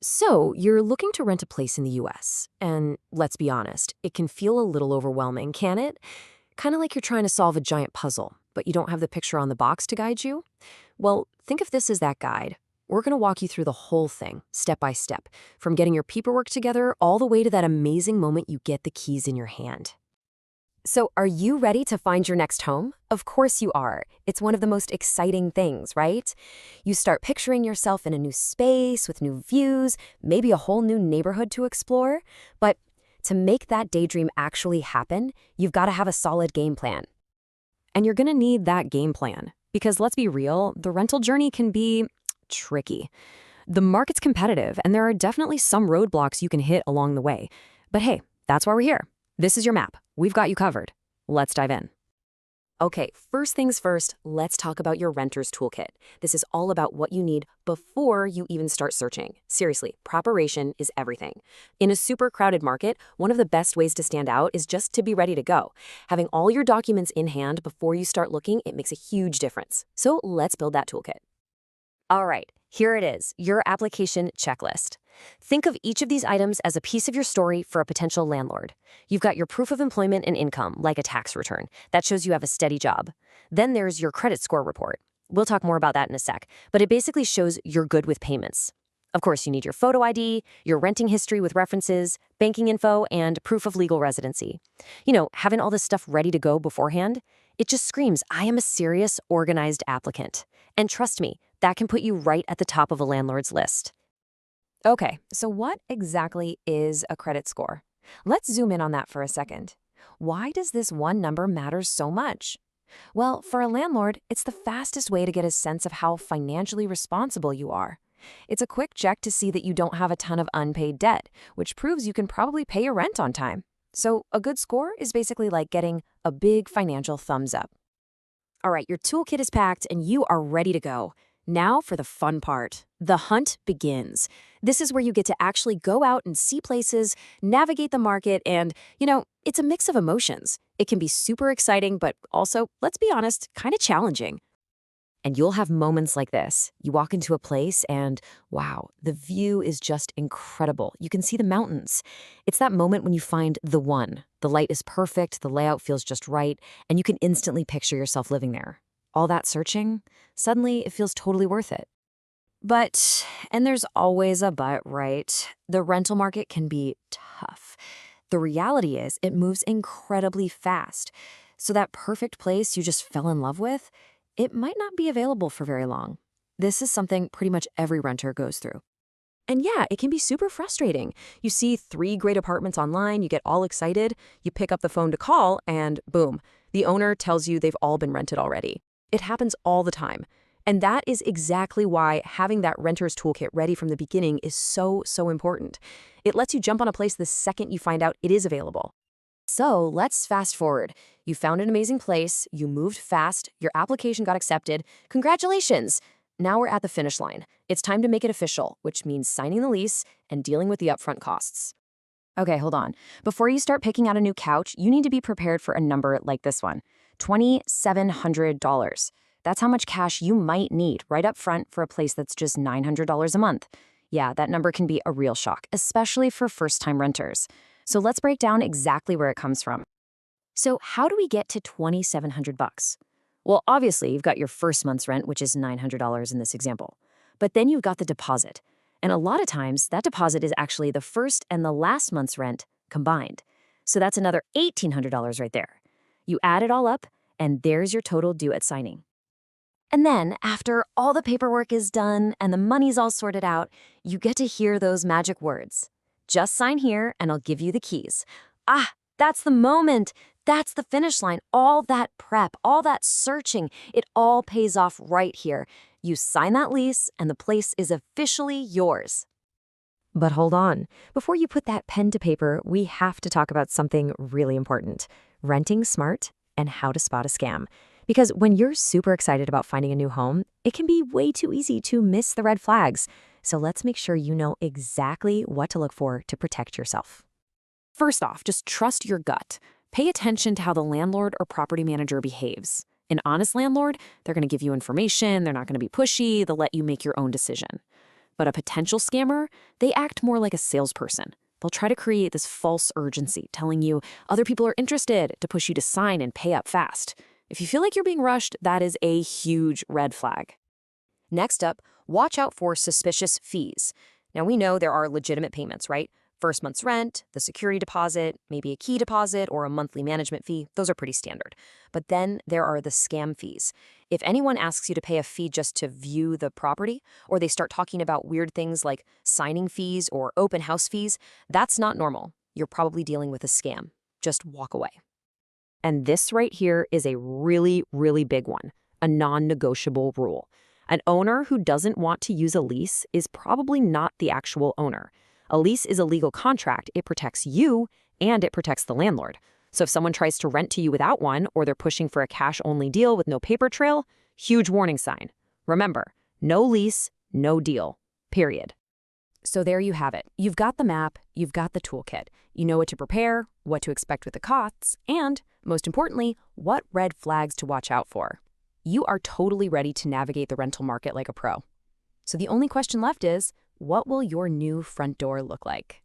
So, you're looking to rent a place in the US, and let's be honest, it can feel a little overwhelming, can it? Kind of like you're trying to solve a giant puzzle, but you don't have the picture on the box to guide you? Well, think of this as that guide. We're going to walk you through the whole thing, step by step, from getting your paperwork together all the way to that amazing moment you get the keys in your hand. So, are you ready to find your next home? Of course you are. It's one of the most exciting things, right? You start picturing yourself in a new space with new views, maybe a whole new neighborhood to explore. But to make that daydream actually happen, you've got to have a solid game plan. And you're going to need that game plan. Because let's be real, the rental journey can be tricky. The market's competitive, and there are definitely some roadblocks you can hit along the way. But hey, that's why we're here. This is your map. We've got you covered. Let's dive in. Okay, first things first, let's talk about your renter's toolkit. This is all about what you need before you even start searching. Seriously, preparation is everything. In a super crowded market, one of the best ways to stand out is just to be ready to go. Having all your documents in hand before you start looking, it makes a huge difference. So let's build that toolkit. All right, here it is, your application checklist. Think of each of these items as a piece of your story for a potential landlord. You've got your proof of employment and income, like a tax return. That shows you have a steady job. Then there's your credit score report. We'll talk more about that in a sec, but it basically shows you're good with payments. Of course, you need your photo ID, your renting history with references, banking info, and proof of legal residency. Having all this stuff ready to go beforehand, it just screams, I am a serious, organized applicant. And trust me, that can put you right at the top of a landlord's list. Okay, so what exactly is a credit score? Let's zoom in on that for a second. Why does this one number matter so much? Well, for a landlord, it's the fastest way to get a sense of how financially responsible you are. It's a quick check to see that you don't have a ton of unpaid debt, which proves you can probably pay your rent on time. So a good score is basically like getting a big financial thumbs up. All right, your toolkit is packed and you are ready to go. Now for the fun part. The hunt begins. This is where you get to actually go out and see places, navigate the market, and, it's a mix of emotions. It can be super exciting, but also, let's be honest, kind of challenging. And you'll have moments like this. You walk into a place and, wow, the view is just incredible. You can see the mountains. It's that moment when you find the one. The light is perfect, the layout feels just right, and you can instantly picture yourself living there. All that searching, suddenly it feels totally worth it. But, and there's always a but, right? The rental market can be tough. The reality is it moves incredibly fast. So that perfect place you just fell in love with, it might not be available for very long. This is something pretty much every renter goes through. And yeah, it can be super frustrating. You see 3 great apartments online, you get all excited, you pick up the phone to call, and boom, the owner tells you they've all been rented already. It happens all the time. And that is exactly why having that renter's toolkit ready from the beginning is so important. It lets you jump on a place the second you find out it is available. So let's fast forward. You found an amazing place, you moved fast, your application got accepted. Congratulations! Now we're at the finish line. It's time to make it official, which means signing the lease and dealing with the upfront costs. Okay, hold on. Before you start picking out a new couch, you need to be prepared for a number like this one. $2,700. That's how much cash you might need right up front for a place that's just $900 a month. Yeah, that number can be a real shock, especially for first-time renters. So let's break down exactly where it comes from. So how do we get to $2,700? Well, obviously, you've got your first month's rent, which is $900 in this example. But then you've got the deposit. And a lot of times, that deposit is actually the first and the last month's rent combined. So that's another $1,800 right there. You add it all up, and there's your total due at signing. And then, after all the paperwork is done and the money's all sorted out, you get to hear those magic words. Just sign here, and I'll give you the keys. Ah, that's the moment. That's the finish line. All that prep, all that searching, it all pays off right here. You sign that lease, and the place is officially yours. But hold on. Before you put that pen to paper, we have to talk about something really important. Renting smart and how to spot a scam. Because when you're super excited about finding a new home, it can be way too easy to miss the red flags. So let's make sure you know exactly what to look for to protect yourself. First off, just trust your gut. Pay attention to how the landlord or property manager behaves. An honest landlord, they're going to give you information, they're not going to be pushy, they'll let you make your own decision. But a potential scammer, they act more like a salesperson. They'll try to create this false urgency, telling you other people are interested to push you to sign and pay up fast. If you feel like you're being rushed, that is a huge red flag. Next up, watch out for suspicious fees. Now, we know there are legitimate payments, right? First month's rent, the security deposit, maybe a key deposit, or a monthly management fee. Those are pretty standard. But then there are the scam fees. If anyone asks you to pay a fee just to view the property, or they start talking about weird things like signing fees or open house fees, that's not normal. You're probably dealing with a scam. Just walk away. And this right here is a really, really big one, a non-negotiable rule. An owner who doesn't want to use a lease is probably not the actual owner. A lease is a legal contract. It protects you and it protects the landlord. So if someone tries to rent to you without one, or they're pushing for a cash-only deal with no paper trail, huge warning sign. Remember, no lease, no deal, period. So there you have it. You've got the map, you've got the toolkit. You know what to prepare, what to expect with the costs, and, most importantly, what red flags to watch out for. You are totally ready to navigate the rental market like a pro. So the only question left is, what will your new front door look like?